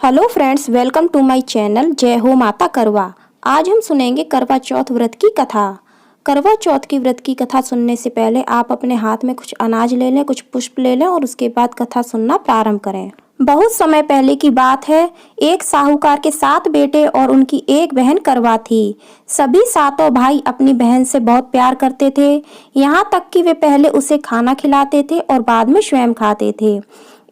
Hello friends, welcome to my channel जय हो माता करवा। आज हम सुनेंगे करवा चौथ व्रत की कथा। करवा चौथ की व्रत की कथा सुनने से पहले आप अपने हाथ में कुछ अनाज ले लें, कुछ पुष्प ले लें और उसके बाद कथा सुनना प्रारंभ करें। बहुत समय पहले की बात है। एक साहूकार के 7 बेटे और उनकी एक बहन करवा थी। सभी 7 भाई अपनी बहन से बहुत प्यार करते थे, यहाँ तक कि वे पहले उसे खाना खिलाते थे और बाद में स्वयं खाते थे।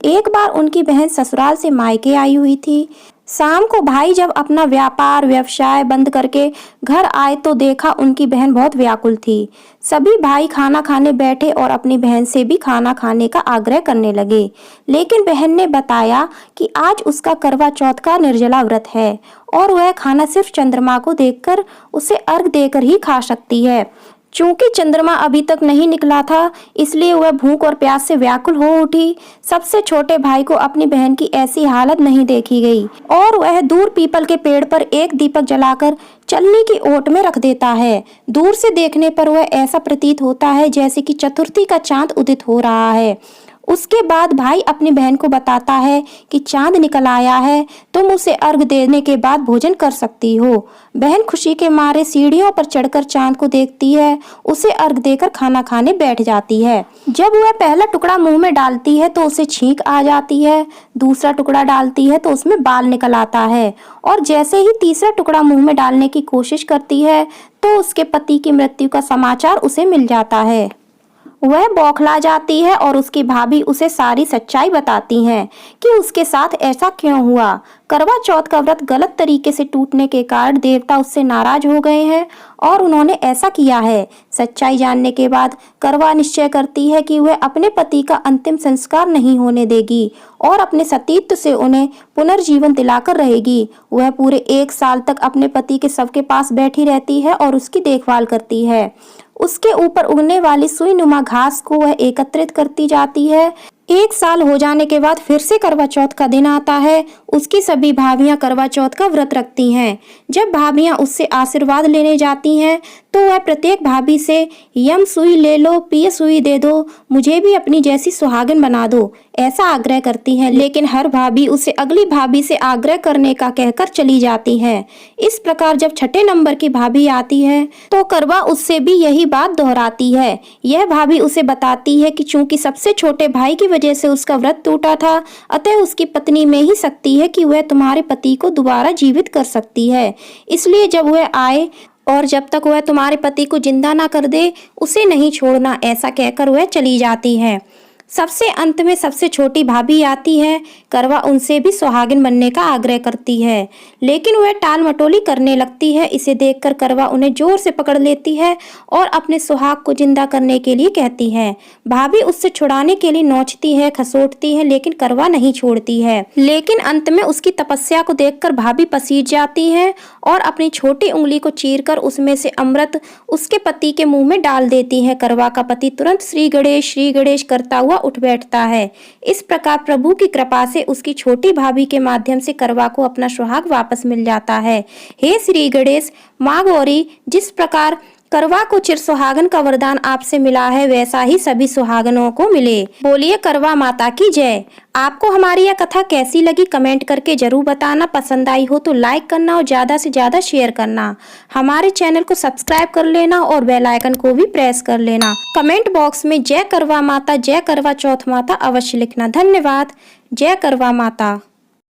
एक बार उनकी बहन ससुराल से मायके आई हुई थी। शाम को भाई जब अपना व्यापार व्यवसाय बंद करके घर आए तो देखा उनकी बहन बहुत व्याकुल थी। सभी भाई खाना खाने बैठे और अपनी बहन से भी खाना खाने का आग्रह करने लगे, लेकिन बहन ने बताया कि आज उसका करवा चौथ का निर्जला व्रत है और वह खाना सिर्फ चंद्रमा को देखकर, उसे अर्घ देकर ही खा सकती है। चूंकि चंद्रमा अभी तक नहीं निकला था, इसलिए वह भूख और प्यास से व्याकुल हो उठी। सबसे छोटे भाई को अपनी बहन की ऐसी हालत नहीं देखी गई और वह दूर पीपल के पेड़ पर एक दीपक जलाकर चलनी की ओट में रख देता है। दूर से देखने पर वह ऐसा प्रतीत होता है जैसे कि चतुर्थी का चांद उदित हो रहा है। उसके बाद भाई अपनी बहन को बताता है कि चांद निकल आया है, तुम उसे अर्घ देने के बाद भोजन कर सकती हो। बहन खुशी के मारे सीढ़ियों पर चढ़कर चांद को देखती है, उसे अर्घ देकर खाना खाने बैठ जाती है। जब वह पहला टुकड़ा मुंह में डालती है तो उसे छींक आ जाती है, दूसरा टुकड़ा डालती है तो उसमें बाल निकल आता है और जैसे ही तीसरा टुकड़ा मुंह में डालने की कोशिश करती है तो उसके पति की मृत्यु का समाचार उसे मिल जाता है। वह बौखला जाती है और उसकी भाभी उसे सारी सच्चाई बताती हैं कि उसके साथ ऐसा क्यों हुआ। करवा चौथ का व्रत गलत तरीके से टूटने के कारण देवता उससे नाराज हो गए हैं और उन्होंने ऐसा किया है। सच्चाई जानने के बाद करवा निश्चय करती है कि वह अपने पति का अंतिम संस्कार नहीं होने देगी और अपने सतीत्व से उन्हें पुनर्जीवन दिलाकर रहेगी। वह पूरे 1 साल तक अपने पति के शव के पास बैठी रहती है और उसकी देखभाल करती है। उसके ऊपर उगने वाली सुई नुमा घास को वह एकत्रित करती जाती है। 1 साल हो जाने के बाद फिर से करवा चौथ का दिन आता है। उसकी सभी भाभियां करवा चौथ का व्रत रखती हैं। जब भाभियां उससे आशीर्वाद लेने जाती हैं तो वह प्रत्येक भाभी से यम सुई ले लो, पिय सुई दे दो, मुझे भी अपनी जैसी सुहागन बना दो, ऐसा आग्रह करती हैं। लेकिन हर भाभी उसे अगली भाभी से आग्रह करने का कहकर चली जाती है। इस प्रकार जब 6ठे नंबर की भाभी आती है तो करवा उससे भी यही बात दोहराती है। यह भाभी उसे बताती है कि चूंकि सबसे छोटे भाई की वजह से उसका व्रत टूटा था, अतः उसकी पत्नी में ही शक्ति है कि वह तुम्हारे पति को दोबारा जीवित कर सकती है। इसलिए जब वह आए और जब तक वह तुम्हारे पति को जिंदा ना कर दे उसे नहीं छोड़ना, ऐसा कहकर वह चली जाती है। सबसे अंत में सबसे छोटी भाभी आती है। करवा उनसे भी सुहागिन बनने का आग्रह करती है, लेकिन वह टाल मटोली करने लगती है। इसे देखकर करवा उन्हें जोर से पकड़ लेती है और अपने सुहाग को जिंदा करने के लिए कहती है। भाभी उससे छुड़ाने के लिए नोचती है, खसोटती है, लेकिन करवा नहीं छोड़ती है। लेकिन अंत में उसकी तपस्या को देखकर भाभी पसीज जाती है और अपनी छोटी उंगली को चीरकर उसमें से अमृत उसके पति के मुंह में डाल देती है। करवा का पति तुरंत श्री गणेश करता हुआ उठ बैठता है। इस प्रकार प्रभु की कृपा से उसकी छोटी भाभी के माध्यम से करवा को अपना सुहाग वापस मिल जाता है। हे श्री गणेश, माँ गौरी, जिस प्रकार करवा को चिर सुहागन का वरदान आपसे मिला है वैसा ही सभी सुहागनों को मिले। बोलिए करवा माता की जय। आपको हमारी यह कथा कैसी लगी कमेंट करके जरूर बताना। पसंद आई हो तो लाइक करना और ज्यादा से ज्यादा शेयर करना। हमारे चैनल को सब्सक्राइब कर लेना और बेल आइकन को भी प्रेस कर लेना। कमेंट बॉक्स में जय करवा माता, जय करवा चौथ माता अवश्य लिखना। धन्यवाद। जय करवा माता।